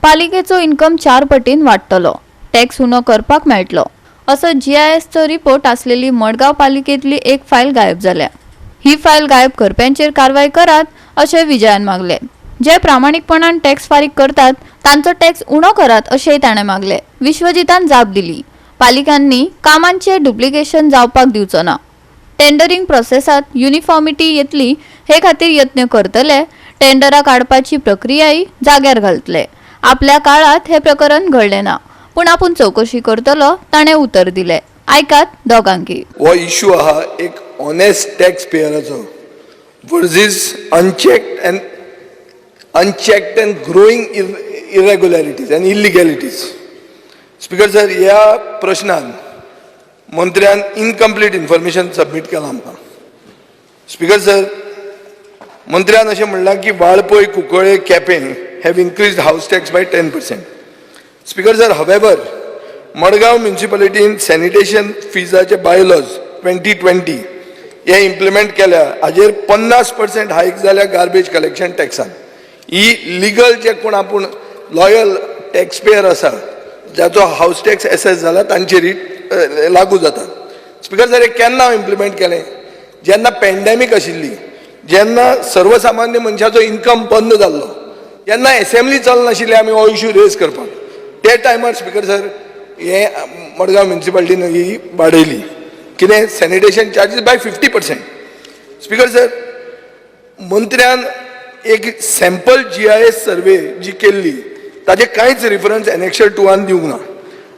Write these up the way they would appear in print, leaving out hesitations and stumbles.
पालिकेचो income 4 पटीन वाडटलो, tax उणो करपाक मेळटलो असो GISचो रिपोर्ट आसलेली मडगांव पालिकेतली एक फायल गायब जाल्या। ही फायल गायब करप्यांचेर कारवाय करात अशें विजयान मागले। जे प्रामाणिकपणान टॅक्स फारीक करतात तांचो टॅक्स उणो करात अशेंय ताणें मागले। विश्वजितान जाप दिली, पालिकांनी कामांचे डुप्लिकेशन जावपाक दिवचो ना, टेंडरिंग प्रोसेसात युनिफॉर्मिटी येतली हे खातीर यत्न करतले, टेंडरां काडपाची प्रक्रियाय जाग्यार घालतले। आपल्या काळात हे प्रकरण घडले ना, पूण आपूण चौकशी करतलो ताणें उतर दिले। आयकात दोगांकी। हो इश्यू आहा एक ऑनेस्ट टॅक्स पेयराचो versus unchecked and growing irregularities and illegalities. Speaker sir, ह्या प्रश्नान मंत्र्यान इनकम्प्लीट इन्फॉर्मेशन सबमिट केलां आमकां। स्पीकर सर, मंत्र्यान अशें म्हणलां की Valpoi, Cuncolim, Quepem have increased house tax by 10%. Speaker sir, however, Madgaon municipality in sanitation feesaचे bylaws 2020 हे implement केल्या, हाजेर 50% हाईक जाल्या गार्बेज कलेक्शन टॅक्सान। ही लीगल जे कोण आपूण लॉयल टॅक्स पेयर आसा जाचो हाऊस टॅक्स एसेस जाला तांचेर लागू जाता। स्पीकर सर, हे केन्ना इम्प्लिमेंट केलें? जेन्ना पॅन्डेमीक आशिल्ली, जेन्ना सर्वसामान्य मनशाचो इन्कम बंद जाल्लो, जेन्ना असेंब्ली चलनाशिल्ली आमी हो इश्यू रेज करपाक, ते टायमार स्पीकर सर हे मडगांव म्युनिसिपालिटीन ही वाडयली कितें sanitation charges by 50%। Speaker sir, मंत्र्यान एक सॅम्पल GIS सर्वे जी केल्ली ताजे कांयच रेफरन्स एनेक्शर 2 दिवंक ना।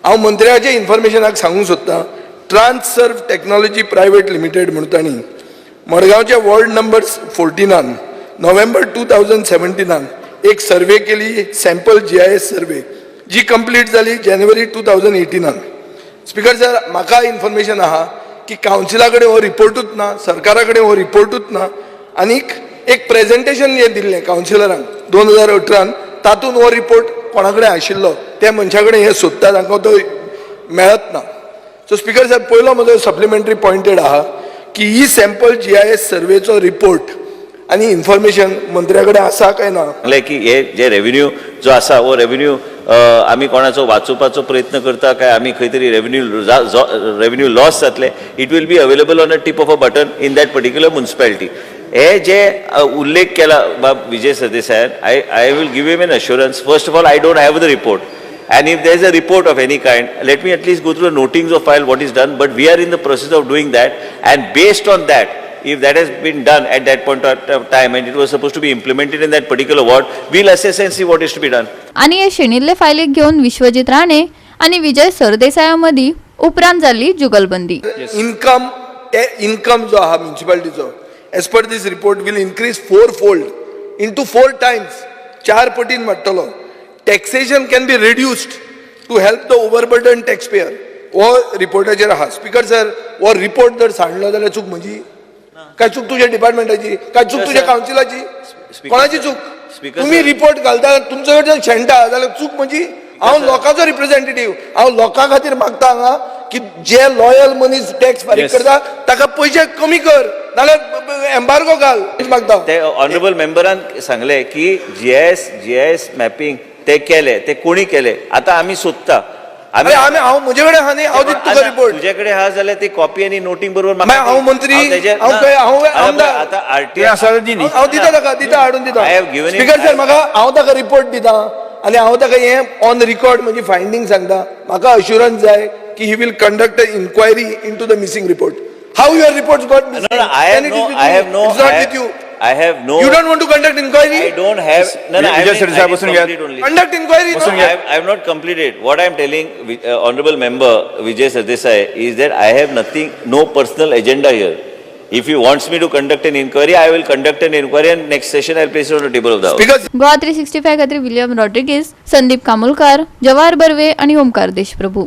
हांव मंत्र्याचे इन्फॉर्मेशनाक सांगूंक सोदतां, ट्रान्ससर्व टेक्नॉलॉजी प्रायवेट लिमिटेड म्हणून तांणी मडगांवच्या वॉर्ड नंबर 14 नोव्हेंबर 2017 एक सर्वे केली, सॅम्पल GIS सर्वे जी कंप्लीट जाली जानेवारी 2018। स्पीकर सर, म्हाका इन्फॉर्मेशन आहा की काउन्सिला कडेन हो रिपोर्टूच ना, सरकारा कडेन हो रिपोर्टूच ना, आनीक एक प्रेजेंटेशन हे दिल्लें काउन्सिलरांक 2018 तातूंत हो रिपोर्ट कोणा कडेन आशिल्लो त्या मनशा कडेन हे सोदता तांकां तो मेळत ना। सो स्पीकर सर, पयलो म्हजो सप्लिमेंटरी पॉयंटेड आहा की ही सॅम्पल GIS सर्वेचो रिपोर्ट आणि इन्फॉर्मेशन मंत्र्या कडेन आसा काय ना? की हे जे रेव्हेन्यू जो आसा वो रेव्हेन्यू आमी कोणाचो वाचोवपाचो प्रयत्न करता काय आमी खंय तरी रेव्हेन्यू लॉस जातले, it will be available on a tip of a button in that particular municipality. हे जे उल्लेख केला बाब विजय सरदेसायान, I will give him an assurance. First of all, I don't have the report, and if there is a report of any kind, let me at least go through the notings of file what is done, but we are in the process of doing that, and based on that, if that has been done at that point of time and it was supposed to be implemented in that particular ward, we'll assess and see what is to be done. आणि हे शेणिल्ले फायलीक घेऊन विश्वजित राणे आणि विजय सरदेसायामदी उपरांत जाल्ली जुगलबंदी। Income जो आहा म्युनिसिपालिटीचो as per this report will increase 4-fold into 4 times, 4 पटीन वाडटलो। Taxation can be reduced to help the overburden tax payer. हो रिपोर्टाचेर आहा। स्पीकर सर, हो रिपोर्ट जर सांडलो जाल्यार चूक म्हजी काय चूक तुझ्या डिपार्टमेंटाची काय चूक तुझ्या काउन्सिलाची? कोणाची चूक? तुम्ही रिपोर्ट घालता तुमचे कडच्यान शेणटा जाल्यार चूक म्हजी? हांव लोकांचो रिप्रेझेंटेटिव्ह, हांव लोकां खातीर मागता हांगा की जे लॉयल मनीस टॅक्स फारीक करता ताका पयशे कमी कर नाल्यार एम्बार्गो घाल मागता। ते ऑनरेबल मेंबरान सांगले की GIS मॅपिंग ते केले, ते कोणी केले आता आमी सोदता। हांव म्हजे कडेन आहा न्ही, हांव दिता तुका रिपोर्ट। तुजे कडेन आहा जाल्यार ती कॉपी आनी नोटींग बरोबर हांव मंत्री, आता RTI हांव दिता ताका, दिता हाडून दिता। स्पीकर सर, म्हाका हांव ताका रिपोर्ट दिता आनी हांव ताका हे ऑन रिकॉर्ड म्हजी फायंडींग सांगता। म्हाका अश्युरन्स जाय की he will conduct a inquiry into the missing report. How your reports got missing? I have no. You don't want to conduct inquiry? I don't have. No, I have conduct inquiry. I have not completed. What I am telling honorable member Vijay Sardesai is that I have nothing, no personal agenda here. If he wants me to conduct an inquiry, I will conduct an inquiry, and next session I will place it on the table of the House. Goa 365 खातीर William Rodrigues, Sandeep Kamulkar, Jawahar Barve आणि ओमकार देशप्रभू।